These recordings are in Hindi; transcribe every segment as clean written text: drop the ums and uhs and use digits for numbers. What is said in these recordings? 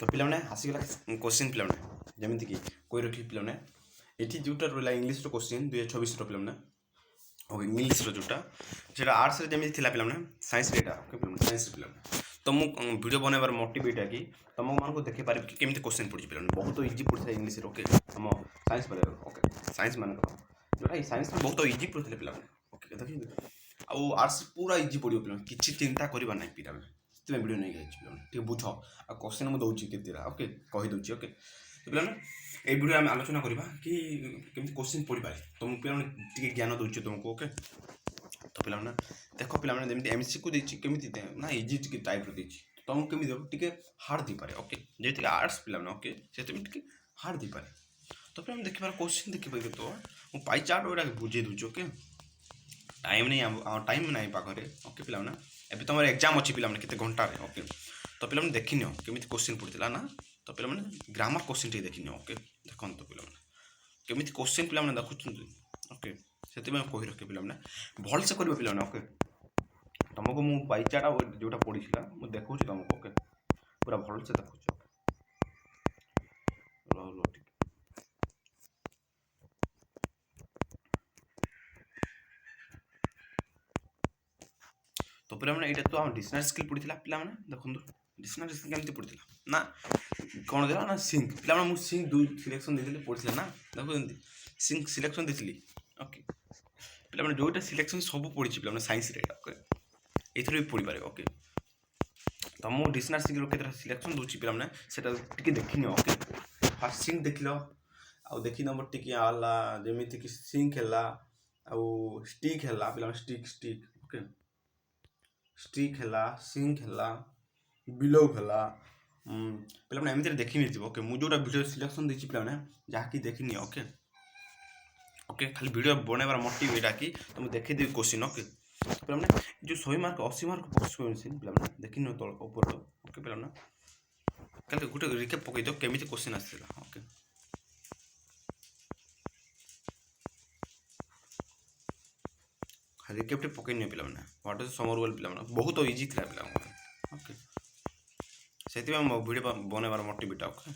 तो पिलाने आसीगला क्वेश्चन पिलाने जमीती कि कोई रखी पिलाने एटी जोटा रहा इंग्लीश क्वेश्चन 2024 पिलाने ओके इंग्लीश जोटा सेटा आर्ट्स रे जमी थिला पिलाने साइंस रेटा ओके पिलाने साइंस पिलाने तो मु वीडियो बनवार मोटिवेट है कि तुम मान को देखि पारे कि केमिति क्वेश्चन पड़ी पिलाने बहुत इजी पड़ता इंग्लीश रे ओके हम साइंस पर ओके साइंस मान जोटा साइंस में बहुत इजी पड़ते पिलाने ओके देखि आउ आर्ट्स पूरा इजी पड़ो पिलाने किछि चिंता करबा नै पिलाने से वीडियो नहीं गई ठीक बुझ आ क्वेश्चन मुझे दूसरी के ओके कहीदे ओके तो पे ये वीडियो आम आलोचना करवा कि केमती क्वेश्चन पढ़ी पारे तुम पे ज्ञान दूचे तुमको ओके तो पे देख पे एमसीक्यू देती केमी ना इजी टाइप तुमको केमी टे हार्ड दी पारे ओके जी आर्ट्स पे ओके से हार्ड दी पारे तो पे देखिए क्वेश्चन देखिए तो मुझे पाई चार्ट गुड़ा बुझे दूचे ओके टाइम नहीं टाइम ना पाखे ओके पे एबे तुम एग्जाम अच्छी पे केते घंटा रे ओके तो पे देखी नियो केमी क्वेश्चन पड़ता ना तो पे ग्रामर क्वेश्चन टे देखी नियो ओके देखो तो पे केमी क्वेश्चन पे देखुं ओके से कही रखे पे भल से कर पे ओके तुमको मुझे बाईचाटा जोटा पड़ा मुझे देखा तुमको ओके पूरा भल से देखुच तो पे यहाँ तो आम डिक्शनरी स्किल पड़ा पे देखो डिक्शनरी स्किल केमती पड़ा ना कौन देला ना सिंक पे मुझे सिंक दुई सिलेक्शन देती पड़ा ना देखो सिंक सिलेक्शन देती ओके पे जोटा सिलेक्शन सब पड़ी पे साइंस रे ओके ये भी पढ़ी पारे ओके तो मुझे डिक्शनरी स्किल के सिलेक्शन दूसरी पे से देखनी ओके फास्ट सिंक देख लो आ देखी नंबर टी आला जमीती कि सिंक है आउ स्टिक है पे स्टिक स्टिक ओके स्टिक है सिंक है बिलो है पे एमती देखी नहीं ओके मुझे जोटा वीडियो सिलेक्शन देती पे जहाँकि देखनी ओके ओके खाली वीडियो बनवार मोटिव यहाँ कि तुम देखीदेवी क्वेश्चन ओके पे जो 100 मार्क 80 मार्क क्वेश्चन पे देखी तल ऊपर ओके पे गोटे रिकेप पकई दो केमी क्वेश्चन आसाला ओके रिकेप पकई नि पे व्हाट इज समर वेल पे बहुत इजी था पे ओके से वीडियो बनवार मोटिवेट ओके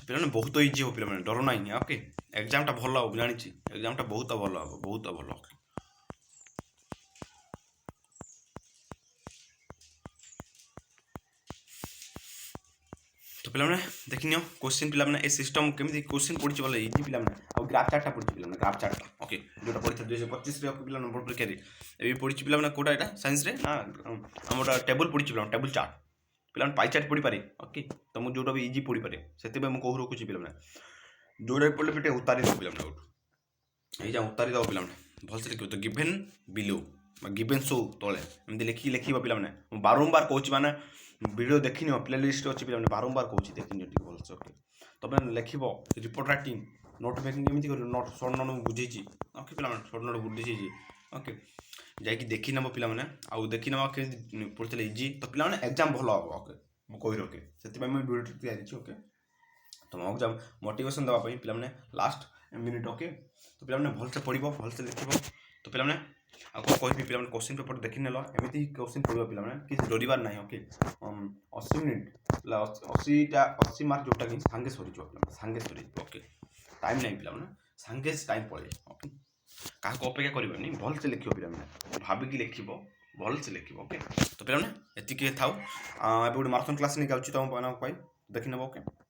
पे बहुत इजी हो पे डर ना ओके एग्जाम टा भल हम जानी एग्जाम टा बहुत भल हम बहुत भल तो पे देखी नियो क्वेश्चन पे सिस्टम केमी क्वेश्चन पड़ी बोले इजी पे और ग्राफ चार्टा पड़ी पे ग्राफ चार्टा ओके जोटा पड़ी 2025 पे नंबर परीक्षा ये पड़ी पे कौटा यहाँ साइंस रे ना आम टेबल पड़ी पे टेबल चार्ट पे पाई चार्ट पढ़ी पारे ओके तो मुझे जोटा भी इजी पढ़ी पारे से कह रखुच्छी पे जोटा भी पढ़ले पे उतारी दो पे ये उतारी दब पे भल से लिख तो गिभेन बिलो गिभेन शो तले एमती लिखिकी लिखा पे बारंबार कौच मैंने वीडियो देखी नियो प्ले लिस्ट अच्छी पे बारंबार कौच देखी नियो भल से ओके तो लिख रिपोर्ट राइटिंग नोट मेकिंग एमती कर नोट सर्ट नोट बुझे ओके पे सर्ट नोट बुझे ओके जाकि देखी नब पे आउ देखी नवा पढ़ते इजी तो पे एग्जाम भल हम ओके मुझे कही रखे से वीडियो तैयारी ओके तो एग्जाम मोटिवेशन देवाई पे लास्ट मिनिट ओके तो पे भल से पढ़ भल से लिख तो पे आपको कह पे क्वेश्चन पेपर देखी नेल एमती क्वेश्चन पढ़ो पे किसी डरबार ना ओके 80 मिनिट 80 मार्क जोटा कि सांगे सरी सांगे सरी ओके टाइम नहीं पे सांगे टाइम पड़े ओके क्या अपेक्षा करनी भल से लिख पे भाविकी लिख भल से लिख ओके तो पे ये था गोटे माराथन क्लास नहीं जाऊँ तुम देखी नब ओके।